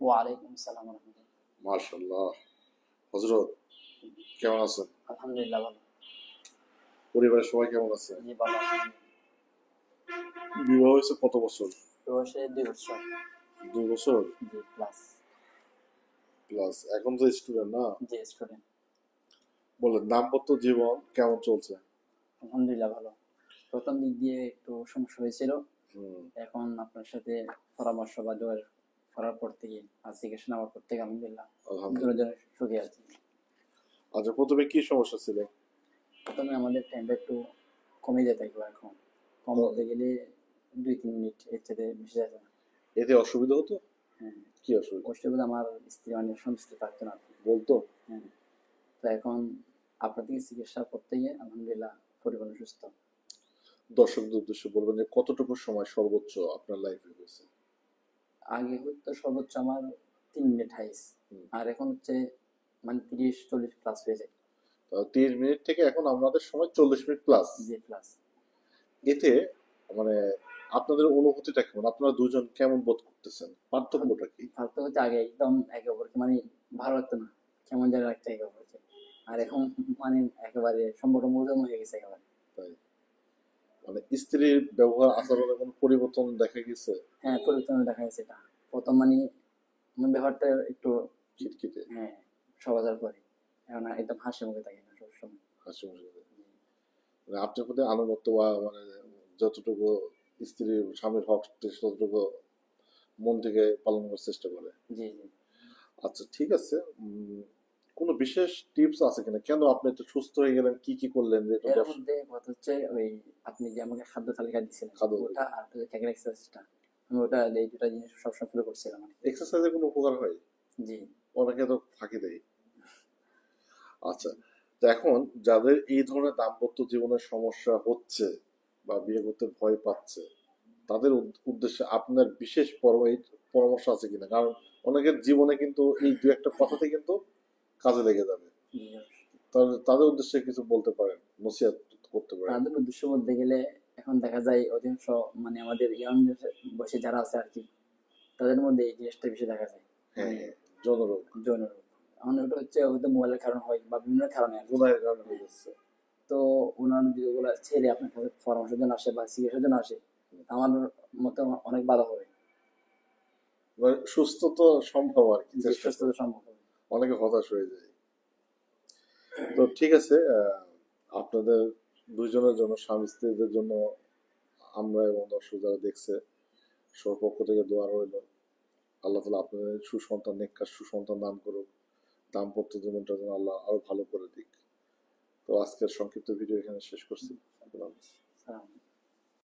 ওয়ালাইকুম আসসালাম ওয়া রাহমাতুল্লাহ। মাশাআল্লাহ। হযরত কেমন আছেন? আলহামদুলিল্লাহ ভালো। পরিবারের সবাই কেমন আছে? জি ভালো আলহামদুলিল্লাহ। বিবাহ হয়েছে কত বছর? বয়সে 2 বছর। 2 বছর জি প্লাস। প্লাস। এখন তো স্টুডেন্ট না? জি স্টুডেন্ট। বলেন, দাম্পত্য জীবন কেমন চলছে? আলহামদুলিল্লাহ ভালো। প্রথম দিক দিয়ে একটু সমস্যা হয়েছিল, হুম, এখন আপনার সাথে পরামর্শ বা যোগাযোগ করার পর থেকে জিজ্ঞাসা নেওয়ার পর থেকে আলহামদুলিল্লাহ আলহামদুলিল্লাহ। দুজনের সুখে আছি। আচ্ছা, প্রথমে কি সমস্যা ছিল? প্রথমে আমাদের টাইমটা একটু কমে যেতে থাকলো, এখন কম বলতে গেলে 2-3 মিনিট, এর সাথে বেশি যেত না। এতে অসুবিধা হতো? হ্যাঁ, কি অসুবিধা? অবশ্যই আমার স্ত্রী মানে সংস্কৃতি থাকতো না। বলতো? হ্যাঁ, তো এখন আপনার থেকে চিকিৎসা করতে গিয়ে আলহামদুলিল্লাহ পরিপূর্ণ সুস্থ। দর্শকদের উদ্দেশ্যে বলবেন যে কতটুকু সময় সর্বোচ্চ আপনার লাইফে হয়েছে? আগে হয়তো সর্বোচ্চ আমার 3 মিনিট হাইস, আর এখন হচ্ছে মানে 30-40 প্লাস হয়ে যায়। 30 মিনিট থেকে এখন আমাদের সময় 40 মিনিট প্লাস। G plus. এতে মানে আপনাদের অনুভূতিটা কেমন? আপনারা দুজন কেমন বোধ করতেছেন? পার্থক্যটা কি? ফার্স্ট হচ্ছে আগে একদম একে অপরকে মানে ভালো লাগতো না, কেমন যেন একটা একে অপরকে, আর এখন মানে একেবারে সম্পর্ক মধুম হয়ে গেছে একেবারে। তাই? মানে স্ত্রীর ব্যবহার আচরণে কোনো পরিবর্তন দেখা গেছে? হ্যাঁ পরিবর্তন দেখা গেছে। এটা প্রথম মানে আমার ব্যাপারটা একটু খিটখিটে, হ্যাঁ সবাজার পরে এখন একদম হাসি মুখে থাকে না সবসময়। হাসি মুখে। মানে আপনার প্রতি আনুগত্য বা মানে যতটুকু স্ত্রী স্বামীর হক ততটুকু মন থেকে পালন করার চেষ্টা করে। জি জি। আচ্ছা, ঠিক আছে। কোনো বিশেষ টিপস আছে কিনা? কেন আপনি এত সুস্থ হয়ে গেলেন? কি কি করলেন যে এটা এর মধ্যে কথা হচ্ছে ওই আপনি যে আমাকে খাদ্য তালিকা দিচ্ছিলেন খাদ্য ওটা, আর ক্যাকের এক্সারসাইজটা, আমি ওটা এই দুটা জিনিস সবসময় ফলো করছিলাম আর কি। এক্সারসাইজের কোনো উপকার হয়? জি। অনেকে তো ফাঁকি দেয়। আচ্ছা, তো এখন যাদের এই ধরনের দাম্পত্য জীবনের সমস্যা হচ্ছে বা বিয়ে করতে ভয় পাচ্ছে, তাদের উদ্দেশ্যে আপনার বিশেষ পরামর্শ আছে কিনা? কারণ অনেকের জীবনে কিন্তু এই দু একটা কথাতে কিন্তু কাজে লেগে যাবে। জি, তাদের উদ্দেশ্যে কিছু বলতে পারেন, নসিহত করতে পারেন। তাদের উদ্দেশ্য বলতে গেলে এখন দেখা যায় অধিকাংশ মানে আমাদের ইয়াং বয়সে যারা আছে আর কি, তাদের মধ্যে এই জিনিসটা বেশি দেখা যায়, হ্যাঁ মানে হ্যাঁ, যৌনরোগ। যৌন রোগ। এখন ওটা হচ্ছে হয়তো মোবাইলের কারণে হয় বা বিভিন্ন কারণে আর কি। গুনাহের কারণে হয়ে যাচ্ছে। তো ওনার যেগুলো ছেলে আপনার কাছে পরামর্শের জন্য আসে বা চিকিৎসার জন্য আসে, আমার মতে অনেক ভালো হবে। মানে সুস্থ তো সম্ভব আর কি, যে চেষ্টা সুস্থতা করে। সম্ভব হবে। অনেকে হতাশ হয়ে যায়। তো ঠিক আছে, আপনাদের দুইজনের জন্য, স্বামী স্ত্রীদের জন্য আমরা এবং দর্শক যারা দেখছে, সবার পক্ষ থেকে দোয়া রইল। আল্লাহ তালা আপনাদের সুসন্তান, নেককার সুসন্তান দান করুক। দাম্পত্য জীবনটা যেন আল্লাহ আরো ভালো করে দিক। তো আজকের সংক্ষিপ্ত ভিডিও এখানে শেষ করছি। আল্লাহ হাফেজ। সালাম।